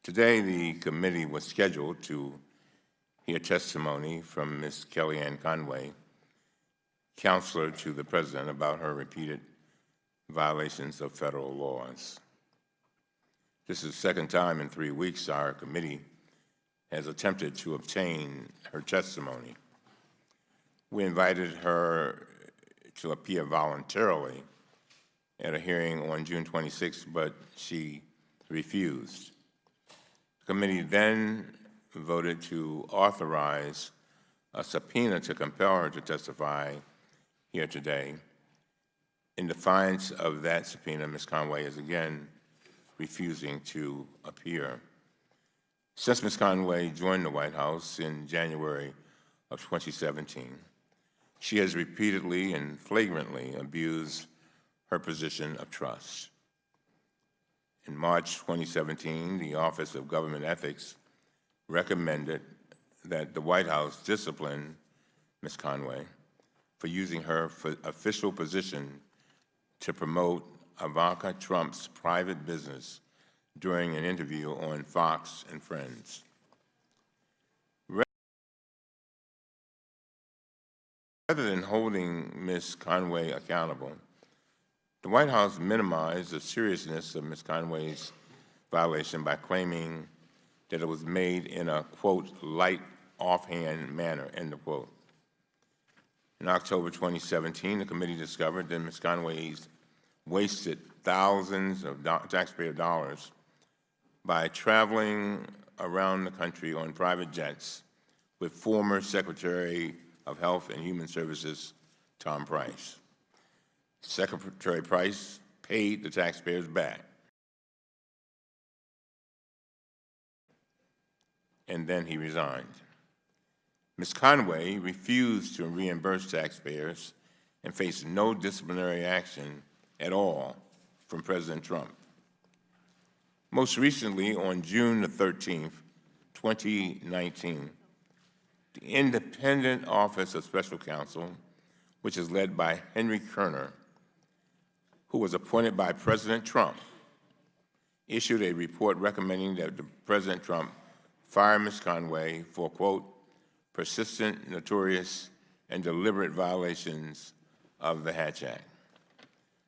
Today, the committee was scheduled to hear testimony from Ms. Kellyanne Conway, counselor to the President, about her repeated violations of federal laws. This is the second time in 3 weeks our committee has attempted to obtain her testimony. We invited her to appear voluntarily at a hearing on June 26, but she refused. The committee then voted to authorize a subpoena to compel her to testify here today. In defiance of that subpoena, Ms. Conway is again refusing to appear. Since Ms. Conway joined the White House in January of 2017, she has repeatedly and flagrantly abused her position of trust. In March 2017, the Office of Government Ethics recommended that the White House discipline Ms. Conway for using her official position to promote Ivanka Trump's private business during an interview on Fox and Friends. Rather than holding Ms. Conway accountable, the White House minimized the seriousness of Ms. Conway's violation by claiming that it was made in a, quote, light, offhand manner, end of quote. In October 2017, the committee discovered that Ms. Conway wasted thousands of taxpayer dollars by traveling around the country on private jets with former Secretary of Health and Human Services, Tom Price. Secretary Price paid the taxpayers back, and then he resigned. Ms. Conway refused to reimburse taxpayers and faced no disciplinary action at all from President Trump. Most recently, on June the 13th, 2019, the Independent Office of Special Counsel, which is led by Henry Kerner, who was appointed by President Trump, issued a report recommending that President Trump fire Ms. Conway for, quote, persistent, notorious, and deliberate violations of the Hatch Act.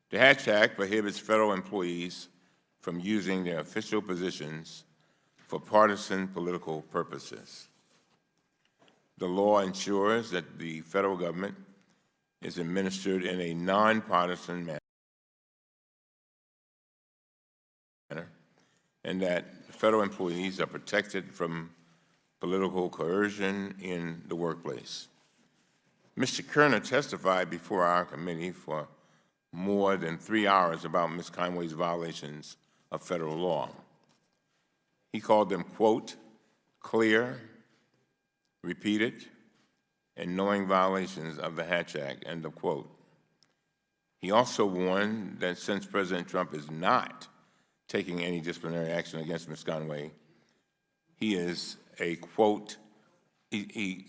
The Hatch Act prohibits federal employees from using their official positions for partisan political purposes. The law ensures that the federal government is administered in a nonpartisan manner and that federal employees are protected from political coercion in the workplace. Mr. Kerner testified before our committee for more than 3 hours about Ms. Conway's violations of federal law. He called them, quote, clear, repeated, and knowing violations of the Hatch Act, end of quote. He also warned that since President Trump is not taking any disciplinary action against Ms. Conway, he is a, quote, he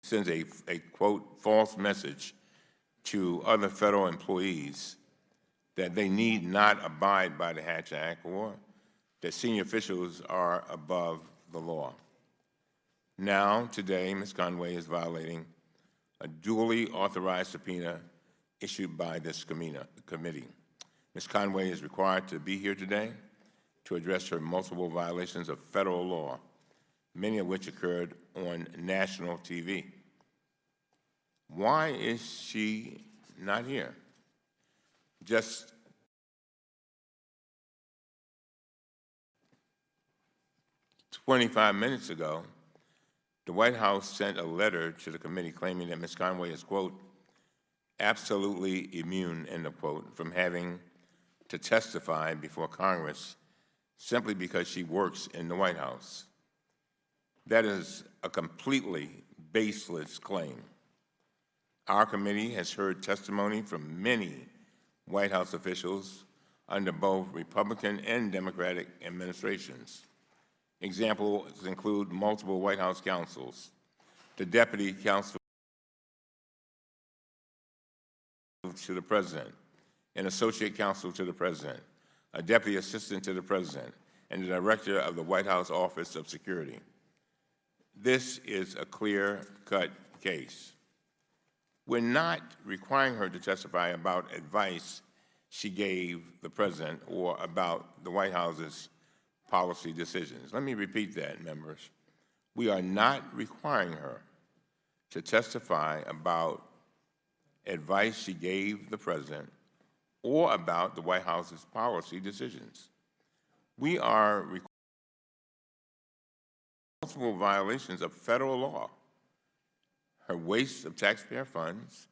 sends a, quote, false message to other federal employees that they need not abide by the Hatch Act or that senior officials are above the law. Now, today, Ms. Conway is violating a duly authorized subpoena issued by this committee. Ms. Conway is required to be here today to address her multiple violations of federal law, many of which occurred on national TV. Why is she not here? Just "25 minutes ago, the White House sent a letter to the committee claiming that Ms. Conway is, quote, absolutely immune, end of quote, from having to testify before Congress simply because she works in the White House. That is a completely baseless claim. Our committee has heard testimony from many White House officials under both Republican and Democratic administrations. Examples include multiple White House counsels, the Deputy Counsel to the President, an Associate Counsel to the President, a Deputy Assistant to the President, and the Director of the White House Office of Security. This is a clear-cut case. We're not requiring her to testify about advice she gave the President or about the White House's policy decisions. Let me repeat that, members. We are not requiring her to testify about advice she gave the President or about the White House's policy decisions. We are requiring multiple violations of federal law, her waste of taxpayer funds,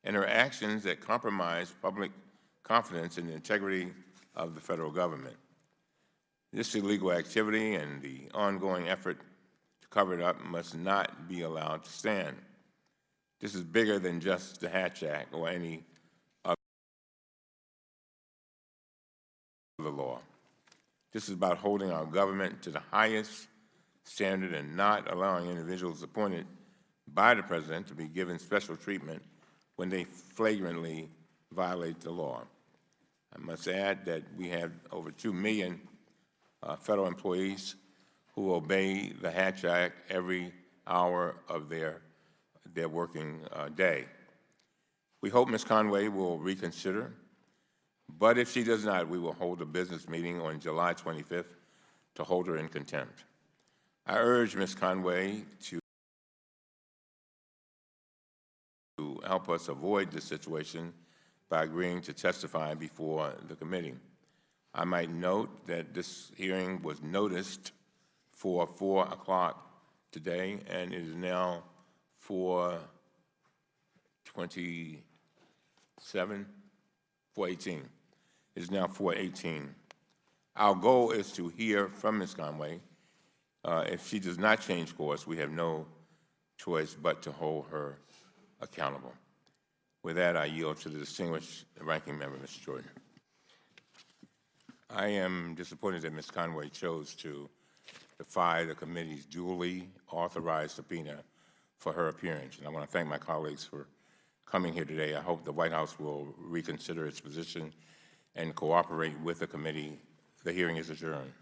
and her actions that compromise public confidence in the integrity of the federal government. This illegal activity and the ongoing effort to cover it up must not be allowed to stand. This is bigger than just the Hatch Act or any other law. This is about holding our government to the highest standard and not allowing individuals appointed by the President to be given special treatment when they flagrantly violate the law. I must add that we have over 2 million federal employees who obey the Hatch Act every hour of their working day. We hope Ms. Conway will reconsider, but if she does not, we will hold a business meeting on July 25th to hold her in contempt. I urge Ms. Conway to help us avoid this situation by agreeing to testify before the committee. I might note that this hearing was noticed for 4 o'clock today, and it is now 4:18. It is now 4:18. Our goal is to hear from Ms. Conway. If she does not change course, we have no choice but to hold her accountable. With that, I yield to the distinguished ranking member, Mr. Jordan. I am disappointed that Ms. Conway chose to defy the committee's duly authorized subpoena for her appearance, and I want to thank my colleagues for coming here today. I hope the White House will reconsider its position and cooperate with the committee. The hearing is adjourned.